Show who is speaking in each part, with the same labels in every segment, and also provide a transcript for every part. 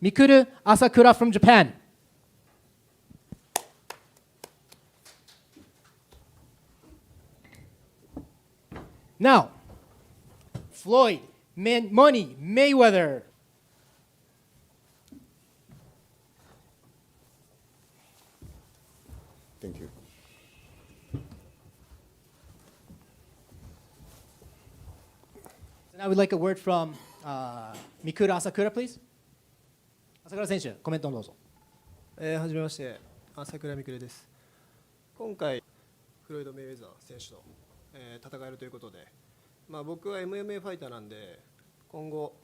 Speaker 1: Mikuru Asakura from Japan. Now, Floyd Money Mayweather.
Speaker 2: Thank you.
Speaker 1: So now we'd like a word from Mikuru Asakura, please. 朝倉選手、コメントをどうぞ。
Speaker 3: はじめまして、朝倉未来です。今回、フロイド・メイウェザー選手と、戦えるということで、僕は MMA ファイターなんで、今後、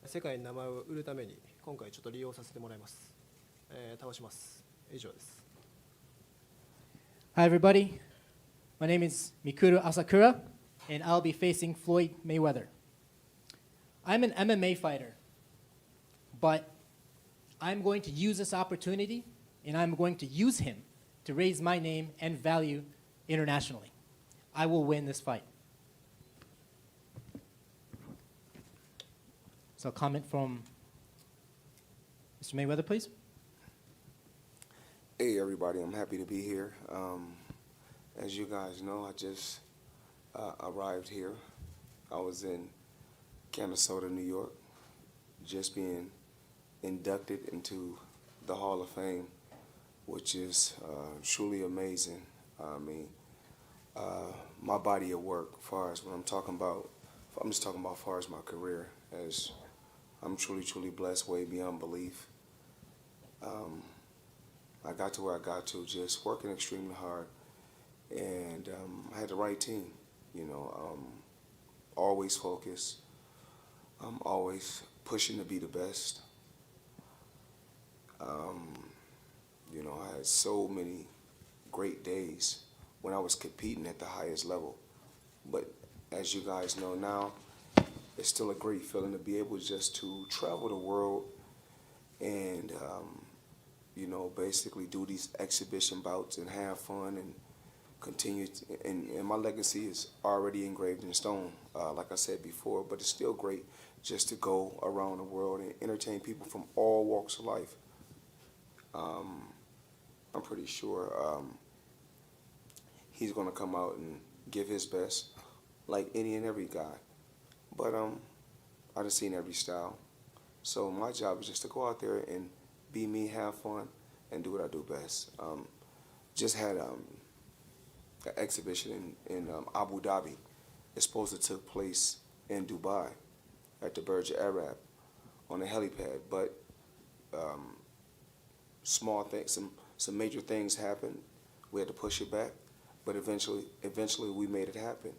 Speaker 3: 世界に名前を売るために、今回ちょっと利用させてもらいます。倒します。以上です。
Speaker 1: Hi, everybody. My name is Mikuru Asakura, and I'll be facing Floyd Mayweather. I'm an MMA fighter, but I'm going to use this opportunity, and I'm going to use him to raise my name and value internationally. I will win this fight. So a comment from Mr. Mayweather, please.
Speaker 2: Hey everybody, I'm happy to be here. As you guys know, I just arrived here. I was in Canastota, New York, just being inducted into the Hall of Fame, which is truly amazing. I mean, my body of work, as far as what I'm talking about, I'm just talking about as far as my career, as I'm truly blessed, way beyond belief. I got to where I got to, just working extremely hard, and I had the right team, always focused, always pushing to be the best. I had so many great days when I was competing at the highest level, but as you guys know now, it's still a great feeling to be able just to travel the world and basically do these exhibition bouts and have fun and continue and my legacy is already engraved in stone, like I said before, but it's still great just to go around the world and entertain people from all walks of life. I'm pretty sure he's going to come out and give his best like any and every guy, but I just seen every style, so my job is just to go out there and be me, have fun, and do what I do best. Just had an exhibition in Abu Dhabi. It's supposed to take place in Dubai at the Burj Al Arab on the helipad, but small things, some major things happened. We had to push it back, but eventually we made it happen,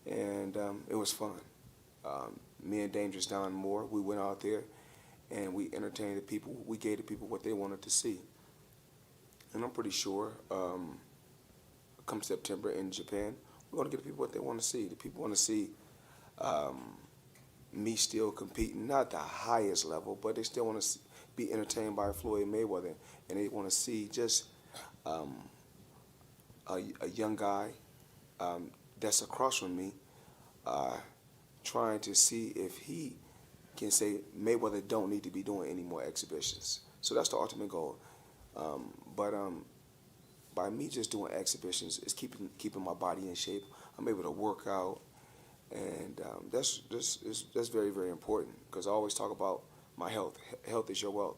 Speaker 2: and it was fun. Me and Dangerous Don Moore, we went out there and we entertained the people. We gave the people what they wanted to see. And I'm pretty sure come September in Japan, we're going to give the people what they want to see. The people want to see me still competing, not the highest level, but they still want to be entertained by Floyd Mayweather. And they want to see just a young guy that's across from me trying to see if he can say Mayweather don't need to be doing any more exhibitions. So that's the ultimate goal. But by me just doing exhibitions, it's keeping my body in shape. I'm able to work out, and that's very important, because I always talk about my health. Health is your wealth.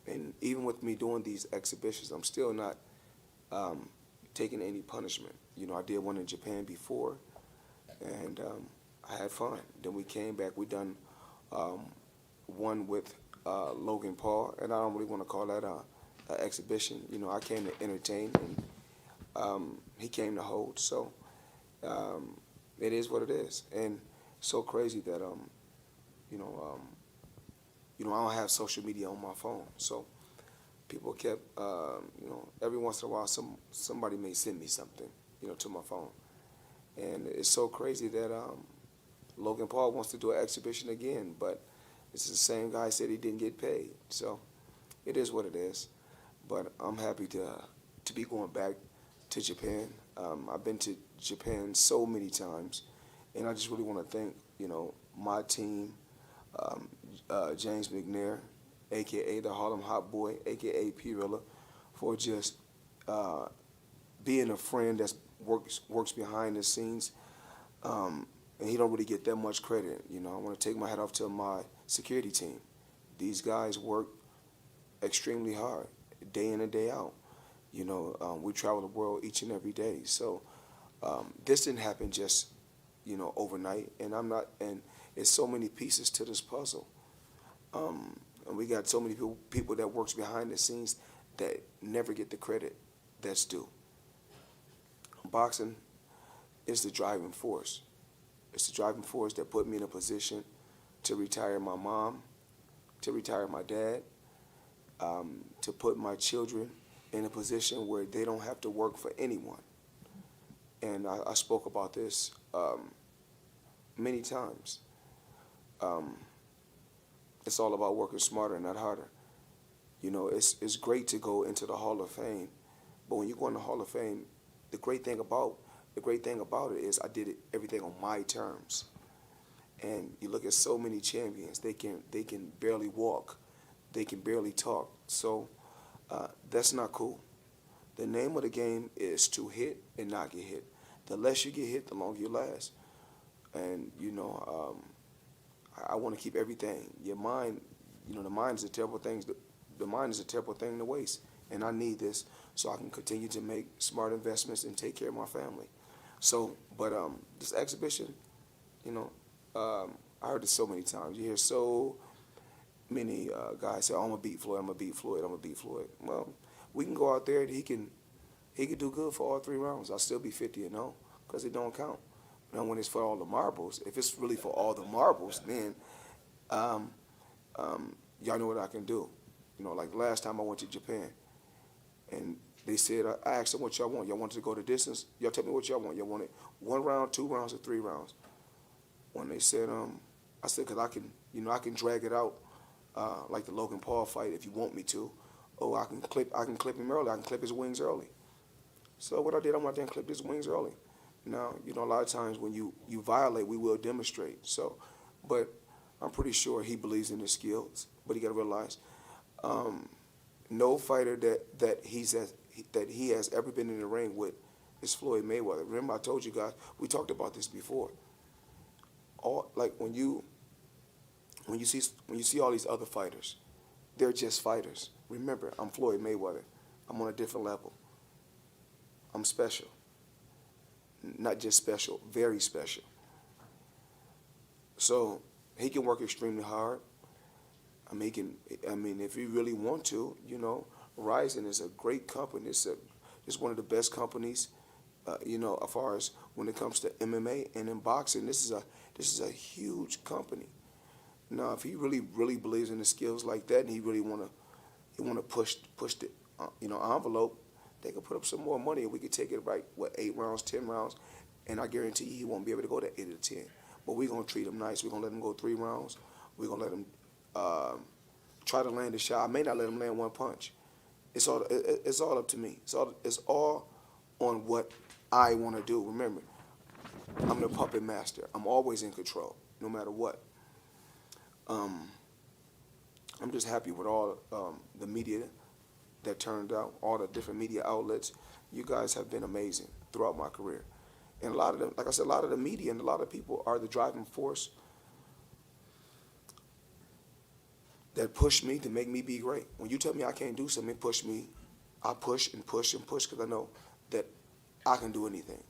Speaker 2: And even with me doing these exhibitions, I'm still not taking any punishment. I did one in Japan before, and I had fun. Then we came back. We done one with Logan Paul, and I don't really want to call that an exhibition. I came to entertain, and he came to hold. So it is what it is, and it's so crazy that I don't have social media on my phone. So people kept, every once in a while, somebody may send me something, to my phone, and it's so crazy that Logan Paul wants to do an exhibition again, but it's the same guy said he didn't get paid. So it is what it is. But I'm happy to be going back to Japan. I've been to Japan so many times, and I just really want to thank, my team, James McNair, aka the Harlem Hot Boy, aka P-Rilla, for just being a friend that works behind the scenes. And he don't really get that much credit. You know, I want to take my hat off to my security team. These guys work extremely hard, day in and day out. You know, we travel the world each and every day. So this didn't happen just, you know, overnight. And it's so many pieces to this puzzle. And we got so many people that works behind the scenes that never get the credit that's due. Boxing is the driving force. It's the driving force that put me in a position to retire my mom, to retire my dad, to put my children in a position where they don't have to work for anyone. And I spoke about this many times. It's all about working smarter, not harder. You know, it's great to go into the Hall of Fame, but when you go in the Hall of Fame, the great thing about it is I did everything on my terms. And you look at so many champions, they can barely walk, they can barely talk. So that's not cool. The name of the game is to hit and not get hit. The less you get hit, the longer you last. And you know, I want to keep everything. Your mind, you know, the mind is a terrible thing. The mind is a terrible thing to waste, and I need this so I can continue to make smart investments and take care of my family. So, but this exhibition, you know, I heard it so many times. You hear so many guys say, "Oh, I'm gonna beat Floyd. I'm gonna beat Floyd. I'm gonna beat Floyd." Well, we can go out there and he can do good for all 3 rounds. I'll still be 50-0 because it don't count. Now, when it's for all the marbles, if it's really for all the marbles, then y'all know what I can do. You know, like last time I went to Japan, and they said, I asked them what y'all want. Y'all wanted to go the distance? Y'all tell me what y'all want. Y'all want it 1 round, 2 rounds, or 3 rounds? When they said, I said, because I can drag it out like the Logan Paul fight if you want me to. Oh, I can clip him early. I can clip his wings early. So what I did, I went out there and clipped his wings early. Now, you know, a lot of times when you violate, we will demonstrate. So, but I'm pretty sure he believes in his skills. But you got to realize, no fighter that he has ever been in the ring with is Floyd Mayweather. Remember, I told you guys, we talked about this before. Like when you see all these other fighters, they're just fighters. Remember, I'm Floyd Mayweather. I'm on a different level. I'm special. Not just special, very special. So he can work extremely hard. I mean, if you really want to, you know, RIZIN is a great company. It's one of the best companies, you know, as far as when it comes to MMA and in boxing. This is a huge company. Now, if he really believes in the skills like that, and he really want to push the you know, envelope, they could put up some more money and we could take it right, 8 rounds, 10 rounds, and I guarantee you he won't be able to go to 8 or 10. But we're going to treat him nice. We're going to let him go 3 rounds. We're going to let him try to land a shot. I may not let him land 1 punch. It's all up to me. It's all on what I want to do. Remember, I'm the puppet master. I'm always in control, no matter what. I'm just happy with all the media that turned out, all the different media outlets. You guys have been amazing throughout my career. And a lot of them, like I said, a lot of the media and a lot of people are the driving force that push me to make me be great. When you tell me I can't do something, push me. I push and push and push because I know that I can do anything.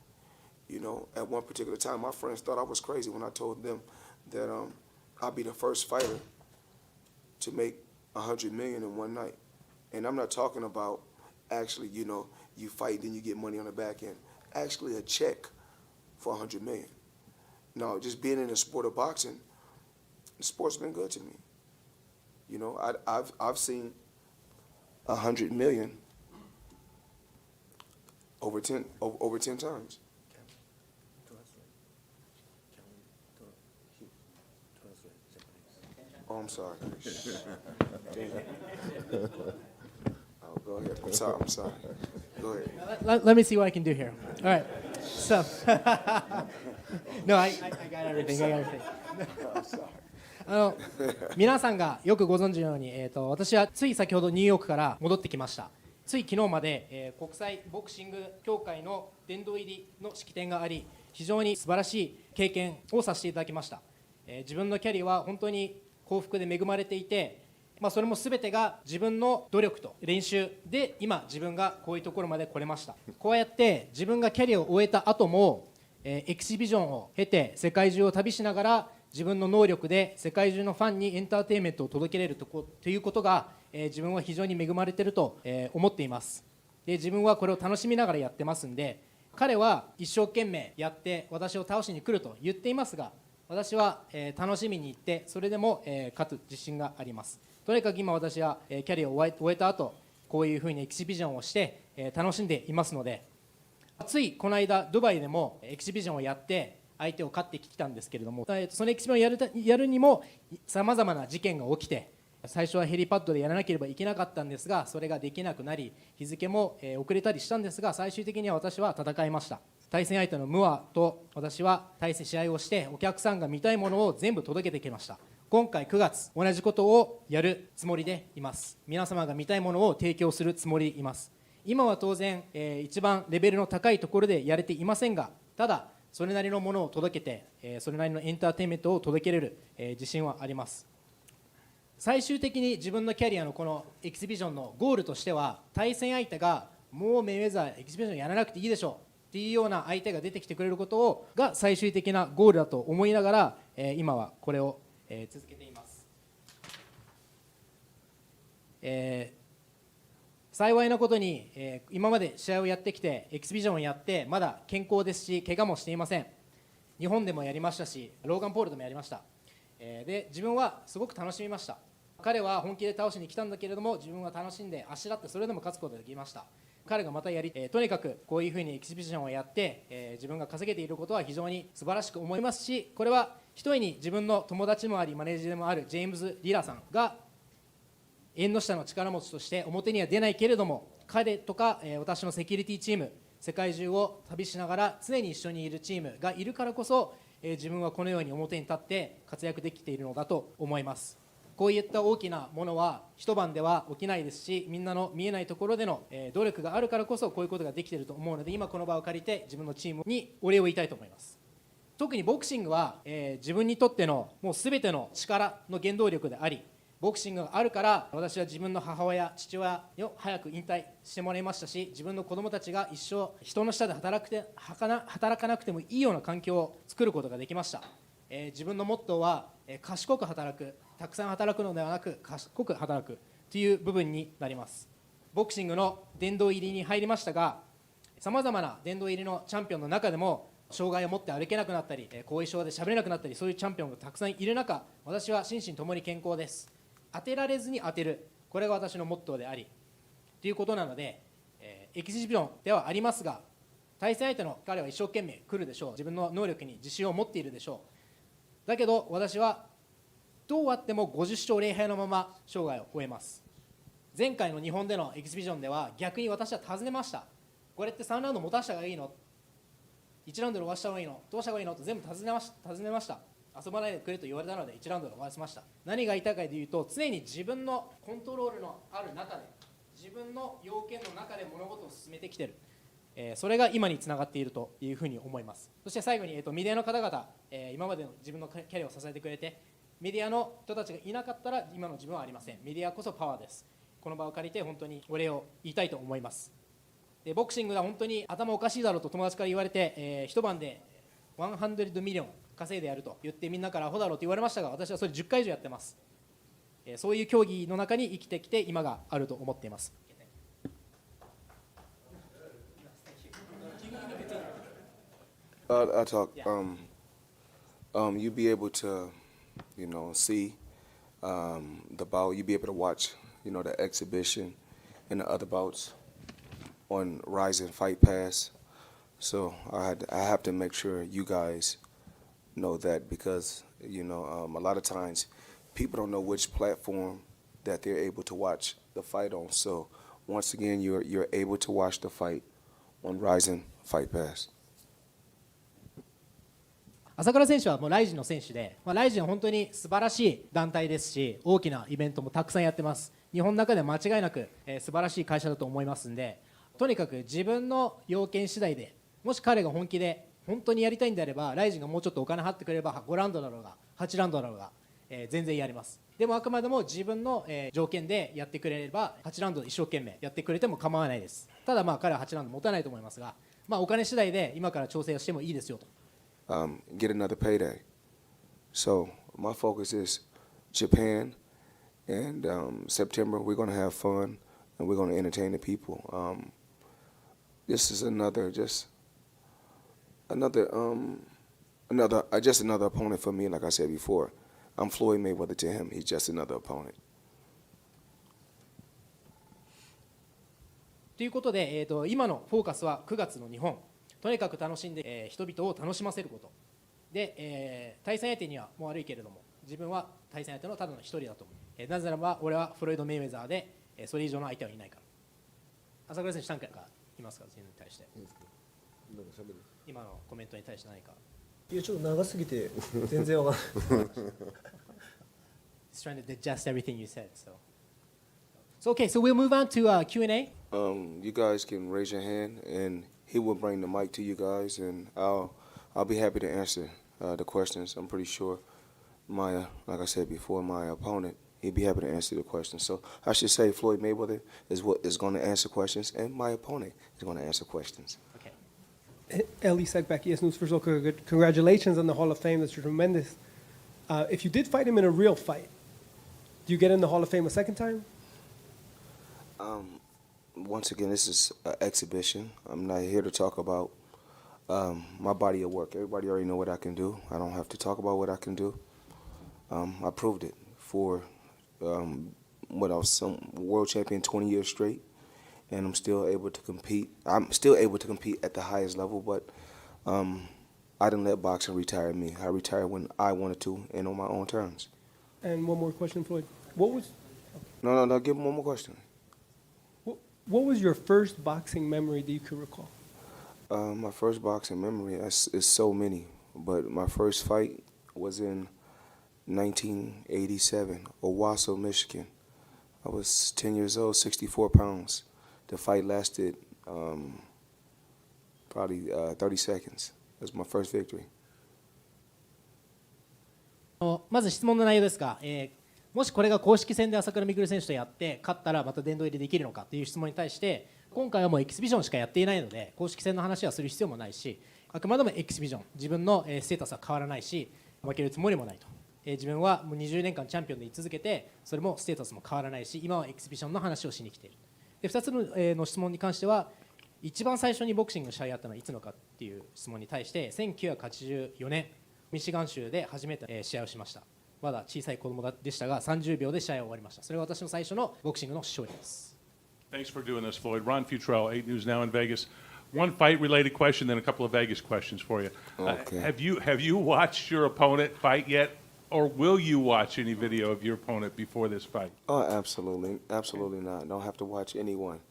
Speaker 2: You know, at one particular time, my friends thought I was crazy when I told them that I'll be the first fighter to make $100 million in one night. And I'm not talking about actually, you know, you fight, then you get money on the back end. Actually a check for $100 million. No, just being in the sport of boxing, the sport's been good to me. You know, I've seen $100 million over 10 times. Oh, I'm sorry. Oh, go ahead. I'm sorry. Go ahead.
Speaker 1: Let me see what I can do here. All right. So, no, I got everything.
Speaker 2: I'm sorry.
Speaker 1: 皆さんがよくご存知のように、私はつい先ほどニューヨークから戻ってきました。つい昨日まで、国際ボクシング協会の殿堂入りの式典があり、非常に素晴らしい経験をさせていただきました。自分のキャリアは本当に幸福で恵まれていて、それも全てが自分の努力と練習で今自分がこういうところまで来れました。こうやって自分がキャリアを終えた後もエキシビジョンを経て世界中を旅しながら自分の能力で世界中のファンにエンターテインメントを届けれるということが自分は非常に恵まれていると思っています。で自分はこれを楽しみながらやってますんで、彼は一生懸命やって私を倒しに来ると言っていますが、私は楽しみに行ってそれでも勝つ自信があります。とにかく今私はキャリアを終えた後こういうふうにエキシビジョンをして楽しんでいますので、ついこの間ドバイでもエキシビジョンをやって相手を勝ってきたんですけれども、そのエキシビジョンをやるにもさまざまな事件が起きて、最初はヘリパッドでやらなければいけなかったんですが、それができなくなり日付も遅れたりしたんですが、最終的には私は戦いました。対戦相手のムアと私は試合をしてお客さんが見たいものを全部届けてきました。今回9月同じことをやるつもりでいます。皆様が見たいものを提供するつもりでいます。今は当然、一番レベルの高いところでやれていませんが、ただそれなりのものを届けて、それなりのエンターテインメントを届けれる、自信はあります。最終的に自分のキャリアのこのエキシビジョンのゴールとしては、対戦相手がもうメイウェザーエキシビジョンやらなくていいでしょうっていうような相手が出てきてくれることが最終的なゴールだと思いながら、今はこれを続けています。幸いなことに、今まで試合をやってきてエキシビジョンをやってまだ健康ですし怪我もしていません。日本でもやりましたしローガンポールでもやりました。で自分はすごく楽しみました。彼は本気で倒しに来たんだけれども自分は楽しんであしらってそれでも勝つことができました。彼がまたとにかくこういうふうにエキシビジョンをやって、自分が稼げていることは非常に素晴らしく思いますし、これは一重に自分の友達もありマネージャーでもあるジェームズ・リラさんが縁の下の力持ちとして表には出ないけれども、彼とか、私のセキュリティチーム世界中を旅しながら常に一緒にいるチームがいるからこそ、自分はこのように表に立って活躍できているのだと思います。こういった大きなものは一晩では起きないですし、みんなの見えないところでの努力があるからこそこういうことができていると思うので、今この場を借りて自分のチームにお礼を言いたいと思います。特にボクシングは、自分にとってのもう全ての力の原動力であり、ボクシングがあるから私は自分の母親父親を早く引退してもらいましたし、自分の子供たちが一生人の下で働かなくてもいいような環境を作ることができました。自分のモットーは、賢く働く、たくさん働くのではなく賢く働くという部分になります。ボクシングの殿堂入りに入りましたが、さまざまな殿堂入りのチャンピオンの中でも障害を持って歩けなくなったり後遺症で喋れなくなったり、そういうチャンピオンがたくさんいる中、私は心身ともに健康です。当てられずに当てる、これが私のモットーでありということなので、エキシビジョンではありますが、対戦相手の彼は一生懸命来るでしょう。自分の能力に自信を持っているでしょう。だけど私はどうあっても50勝0敗のまま生涯を終えます。前回の日本でのエキシビジョンでは逆に私は尋ねました。これって3ラウンド持たした方がいいの、1ラウンドで終わした方がいいの、どうした方がいいのと全部尋ねました。遊ばないでくれと言われたので1ラウンドで終わらせました。何が言いたいかというと、常に自分のコントロールのある中で自分の要件の中で物事を進めてきている、それが今につながっているというふうに思います。そして最後に、メディアの方々、今までの自分のキャリアを支えてくれて、メディアの人たちがいなかったら今の自分はありません。メディアこそパワーです。この場を借りて本当にお礼を言いたいと思います。でボクシングが本当に頭おかしいだろうと友達から言われて、一晩で100ミリオン稼いでやると言ってみんなからアホだろうと言われましたが、私はそれ10回以上やってます。そういう競技の中に生きてきて今があると思っています。
Speaker 2: I talk. You be able to, see the bout. You be able to watch, the exhibition and the other bouts on RIZIN Fight Pass. So I have to make sure you guys know that because a lot of times people don't know which platform that they're able to watch the fight on. So once again, you're able to watch the fight on RIZIN Fight Pass.
Speaker 1: 朝倉選手はもうライジンの選手で、ライジンは本当に素晴らしい団体ですし、大きなイベントもたくさんやってます。日本の中では間違いなく、素晴らしい会社だと思いますんで、とにかく自分の要件次第で、もし彼が本気で本当にやりたいんであれば、ライジンがもうちょっとお金払ってくれれば5ラウンドだろうが8ラウンドだろうが、全然やります。でもあくまでも自分の、条件でやってくれれば8ラウンド一生懸命やってくれても構わないです。ただ彼は8ラウンド持たないと思いますが、お金次第で今から調整をしてもいいですよと。
Speaker 2: Get another payday. So my focus is Japan, and September we're going to have fun and we're going to entertain the people. This is just another opponent for me. Like I said before, I'm Floyd Mayweather to him. He's just another opponent.
Speaker 1: ということで、今のフォーカスは9月の日本。とにかく楽しんで、人々を楽しませることで、対戦相手にはもう悪いけれども、自分は対戦相手のただの一人だと思う。なぜならば俺はフロイド・メイウェザーで、それ以上の相手はいないから。朝倉選手何かいますか、全に対して。今のコメントに対して何か。
Speaker 3: いやちょっと長すぎて全然わからない。
Speaker 1: He's trying to digest everything you said. So okay, so we'll move on to Q&A.
Speaker 2: You guys can raise your hand, and he will bring the mic to you guys, and I'll be happy to answer the questions. I'm pretty sure like I said before, my opponent, he'd be happy to answer the questions. So I should say Floyd Mayweather is going to answer questions, and my opponent is going to answer questions.
Speaker 1: Okay.
Speaker 4: Ellie Segback, Yes News. First of all, congratulations on the Hall of Fame. That's tremendous. If you did fight him in a real fight, do you get in the Hall of Fame a second time?
Speaker 2: Once again, this is an exhibition. I'm not here to talk about my body of work. Everybody already know what I can do. I don't have to talk about what I can do. I proved it for I was some world champion 20 years straight, and I'm still able to compete. I'm still able to compete at the highest level, but I didn't let boxing retire me. I retired when I wanted to and on my own terms.
Speaker 4: And one more question, Floyd. What was
Speaker 2: No, give him one more question.
Speaker 4: What was your first boxing memory that you could recall?
Speaker 2: My first boxing memory is so many, but my first fight was in 1987, Owasso, Michigan. I was 10 years old, 64 pounds. The fight lasted probably 30 seconds. That was my first victory.
Speaker 1: まず質問の内容ですが、もしこれが公式戦で朝倉未来選手とやって勝ったらまた殿堂入りできるのかという質問に対して、今回はもうエキシビジョンしかやっていないので公式戦の話はする必要もないし、あくまでもエキシビジョン、自分のステータスは変わらないし負けるつもりもないと。自分はもう20年間チャンピオンで居続けて、それもステータスも変わらないし、今はエキシビジョンの話をしに来ている。で2つの質問に関しては、一番最初にボクシングの試合をやったのはいつのかっていう質問に対して、1984年ミシガン州で初めて試合をしました。まだ小さい子供でしたが30秒で試合が終わりました。それが私の最初のボクシングの勝利です。
Speaker 5: Thanks for doing this, Floyd. Ron Futrell, 8 News Now in Vegas. One fight-related question, then a couple of Vegas questions for you.
Speaker 2: Okay.
Speaker 5: Have you watched your opponent fight yet, or will you watch any video of your opponent before this fight?
Speaker 2: Oh, absolutely not. Don't have to watch anyone.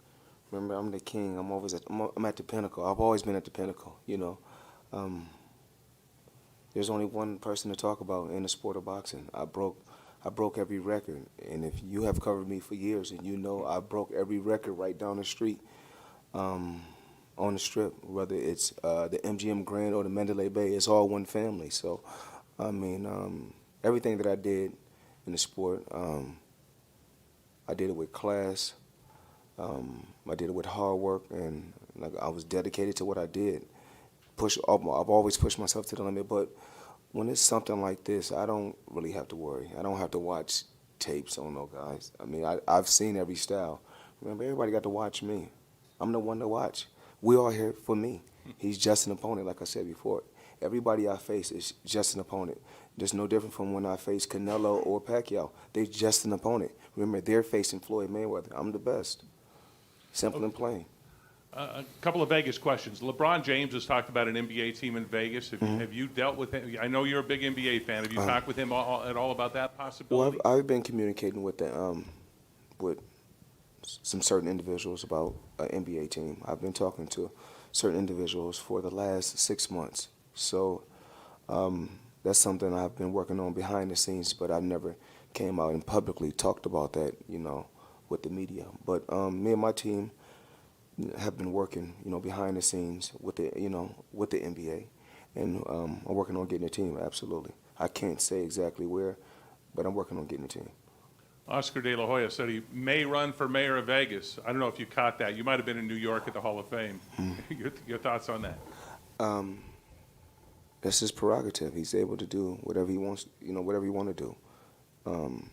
Speaker 2: Remember, I'm the king. I'm at the pinnacle. I've always been at the pinnacle. There's only one person to talk about in the sport of boxing. I broke every record, and if you have covered me for years, and you know I broke every record right down the street, on the strip, whether it's the MGM Grand or the Mandalay Bay, it's all one family. So, everything that I did in the sport, I did it with class. I did it with hard work, and I was dedicated to what I did. I've always pushed myself to the limit, but when it's something like this, I don't really have to worry. I don't have to watch tapes on no guys. I've seen every style. Remember, everybody got to watch me. I'm the one to watch. We're all here for me. He's just an opponent, like I said before. Everybody I face is just an opponent. There's no different from when I face Canelo or Pacquiao. They're just an opponent. Remember, they're facing Floyd Mayweather. I'm the best. Simple and plain.
Speaker 5: A couple of Vegas questions. LeBron James has talked about an NBA team in Vegas. Have you dealt with him? I know you're a big NBA fan. Have you talked with him at all about that possibility?
Speaker 2: Well, I've been communicating with some certain individuals about an NBA team. I've been talking to certain individuals for the last 6 months. So That's something I've been working on behind the scenes, but I've never came out and publicly talked about that, with the media. But me and my team have been working, behind the scenes with the NBA, and I'm working on getting a team. Absolutely, I can't say exactly where, but I'm working on getting a team.
Speaker 5: Oscar De La Hoya said he may run for mayor of Vegas. I don't know if you caught that. You might have been in New York at the Hall of Fame. Your thoughts on that?
Speaker 2: That's his prerogative. He's able to do whatever he wants, whatever he want to do. 1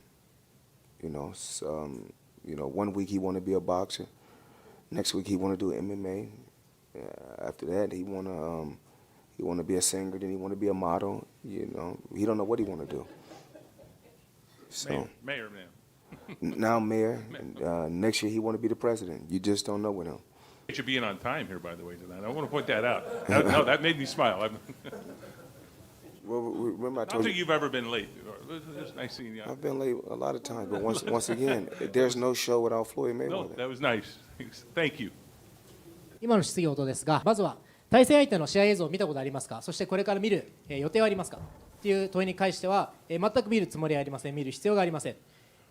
Speaker 2: week he want to be a boxer. Next week he want to do MMA. After that he want to be a singer. Then he want to be a model. He don't know what he want to do. So
Speaker 5: Mayor now.
Speaker 2: now mayor. Next year he want to be the president. You just don't know with him.
Speaker 5: You being on time here, by the way, tonight. I want to point that out. No, that made me smile.
Speaker 2: Well, remember I
Speaker 5: Not
Speaker 2: told
Speaker 5: that
Speaker 2: you.
Speaker 5: you've ever been late. It's nice seeing you.
Speaker 2: I've been late a lot of times, but once again, there's no show without Floyd
Speaker 5: No,
Speaker 2: Mayweather.
Speaker 5: that was nice. Thank you.
Speaker 1: 今の質疑応答ですが、まずは対戦相手の試合映像を見たことありますか、そしてこれから見る予定はありますかっていう問いに関しては、全く見るつもりはありません、見る必要がありません。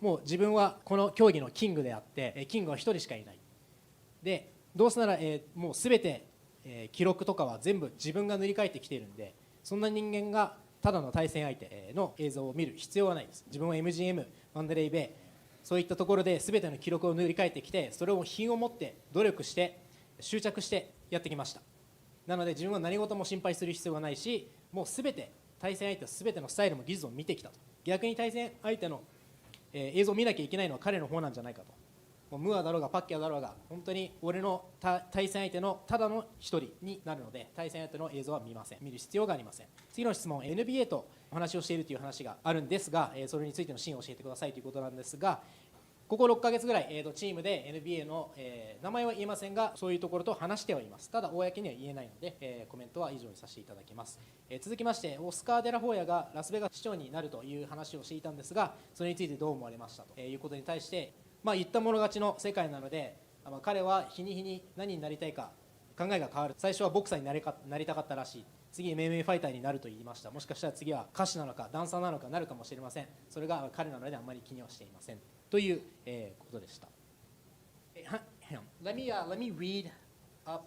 Speaker 1: もう自分はこの競技のキングであって、キングは一人しかいない。で、どうせなら、もうすべて、記録とかは全部自分が塗り替えてきているんで、そんな人間がただの対戦相手の映像を見る必要はないです。自分は MGM、マンデレイベイ、そういったところで全ての記録を塗り替えてきて、それを品を持って努力して執着してやってきました。なので自分は何事も心配する必要がないし、もう全て対戦相手全てのスタイルも技術を見てきたと。逆に対戦相手の映像を見なきゃいけないのは彼の方なんじゃないかと。もうムーアだろうがパッキャだろうが、本当に俺の対戦相手のただの一人になるので、対戦相手の映像は見ません。見る必要がありません。次の質問、NBA とお話をしているという話があるんですが、それについての真意を教えてくださいということなんですが、ここ6ヶ月ぐらい、チームで NBA の、名前は言えませんが、そういうところと話してはいます。ただ、公には言えないので、コメントは以上にさせていただきます。続きまして、オスカー・デラホーヤがラスベガス市長になるという話をしていたんですが、それについてどう思われましたということに対して、言ったもの勝ちの世界なので、彼は日に日に何になりたいか考えが変わる。最初はボクサーになりたかったらしい。次 MMA ファイターになると言いました。もしかしたら次は歌手なのかダンサーなのかなるかもしれません。それが彼なのであまり気にはしていませんという、ことでした。Let me read up.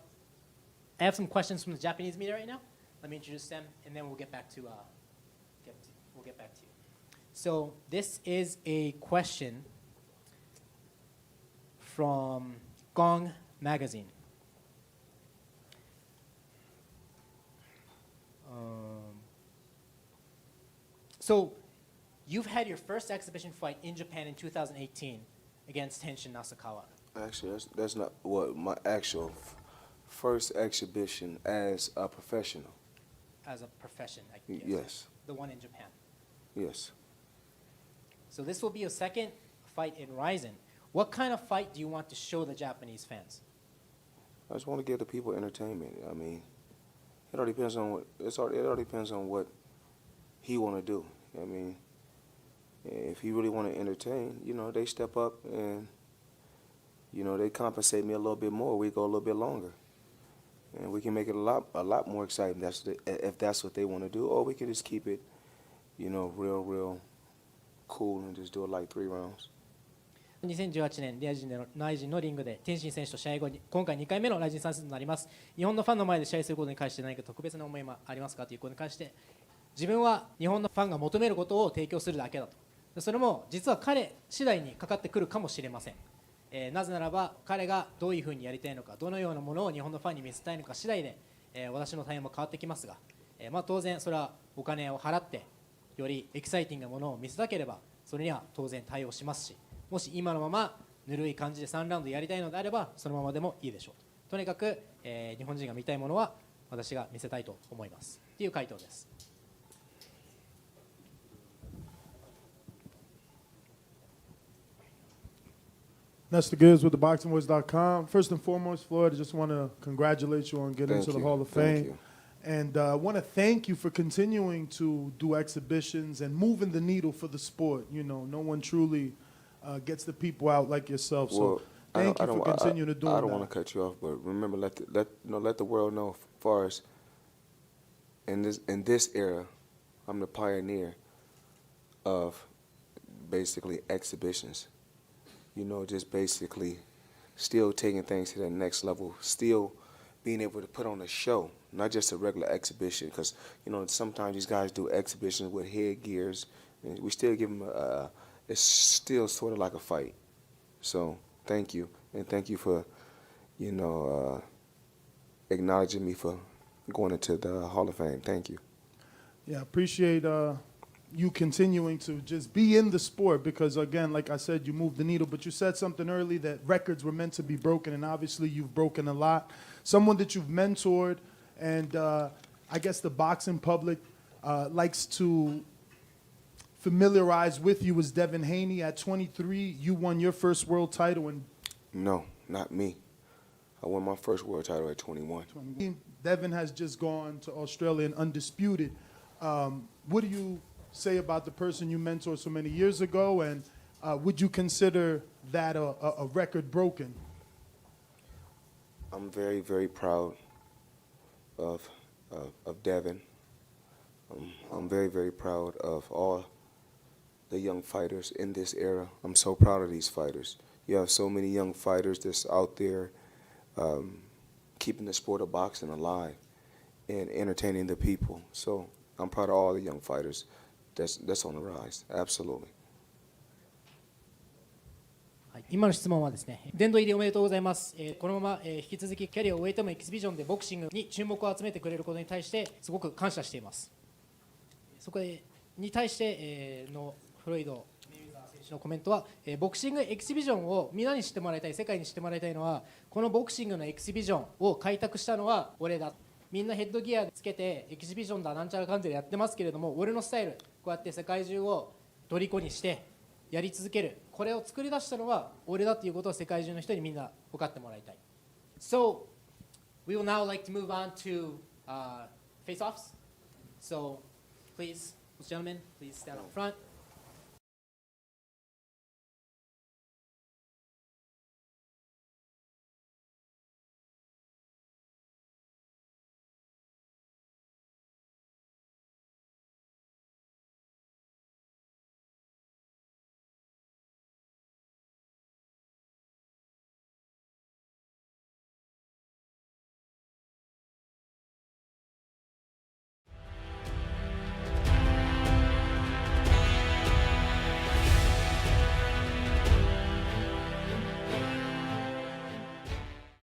Speaker 1: I have some questions from the Japanese media right now. Let me introduce them and then we'll get back to you. So this is a question from Gong Magazine. So you've had your first exhibition fight in Japan in 2018 against Tenshin Nasukawa.
Speaker 2: Actually, that's not what my actual first exhibition as a professional.
Speaker 1: As a profession, I guess.
Speaker 2: Yes.
Speaker 1: The one in Japan.
Speaker 2: Yes.
Speaker 1: So this will be your second fight in RIZIN. What kind of fight do you want to show the Japanese fans?
Speaker 2: I just want to give the people entertainment. I mean, it all depends on what he want to do. I mean, if he really want to entertain, they step up and they compensate me a little bit more. We go a little bit longer, and we can make it a lot more exciting. If that's what they want to do, or we can just keep it, real cool and just do it like 3 rounds.
Speaker 1: 2018年RIZINのリングで天心選手と試合後に今回2回目のRIZIN参戦となります。日本のファンの前で試合することに関して何か特別な思いもありますかということに関して、自分は日本のファンが求めることを提供するだけだと。それも実は彼次第にかかってくるかもしれません。なぜならば彼がどういうふうにやりたいのか、どのようなものを日本のファンに見せたいのか次第で、私の対応も変わってきますが、当然それはお金を払ってよりエキサイティングなものを見せたければそれには当然対応しますし、もし今のままぬるい感じで3ラウンドやりたいのであればそのままでもいいでしょう。とにかく、日本人が見たいものは私が見せたいと思いますという回答です。
Speaker 6: That's the goods with the boxingvoice.com. First and foremost, Floyd, I just want to congratulate you on getting into the Hall of Fame.
Speaker 2: Thank you.
Speaker 6: And I want to thank you for continuing to do exhibitions and moving the needle for the sport. No one truly gets the people out like yourself. So thank you for continuing to do that.
Speaker 2: I don't want to cut you off, but remember, let the world know as far as in this era, I'm the pioneer of basically exhibitions. You know, just basically still taking things to the next level, still being able to put on a show, not just a regular exhibition. Because, you know, sometimes these guys do exhibitions with headgears, and we still give them it's still sort of like a fight. So thank you, and thank you for, you know, acknowledging me for going into the Hall of Fame. Thank you.
Speaker 6: Yeah, appreciate you continuing to just be in the sport because, again, like I said, you moved the needle, but you said something early that records were meant to be broken, and obviously you've broken a lot. Someone that you've mentored, and I guess the boxing public likes to familiarize with you is Devin Haney. At 23, you won your first world title.
Speaker 2: No, not me. I won my first world title at 21.
Speaker 6: Devin has just gone to Australia and undisputed. What do you say about the person you mentored so many years ago, and would you consider that a record broken?
Speaker 2: I'm very, very proud of Devin. I'm very, very proud of all the young fighters in this era. I'm so proud of these fighters. You have so many young fighters that's out there keeping the sport of boxing alive and entertaining the people. So I'm proud of all the young fighters that's on the rise. Absolutely.
Speaker 1: 今の質問はですね、殿堂入りおめでとうございます。このまま引き続きキャリアを終えてもエキシビジョンでボクシングに注目を集めてくれることに対してすごく感謝しています。そこに対してのフロイド・メイウェザー選手のコメントは、ボクシングエキシビジョンをみんなに知ってもらいたい、世界に知ってもらいたいのは、このボクシングのエキシビジョンを開拓したのは俺だ。みんなヘッドギアつけてエキシビジョンだなんちゃらかんちゃらやってますけれども、俺のスタイルこうやって世界中を虜にしてやり続ける、これを作り出したのは俺だっていうことを世界中の人にみんな分かってもらいたい。So we will now like to move on to face-offs. So please, gentlemen, please stand up front.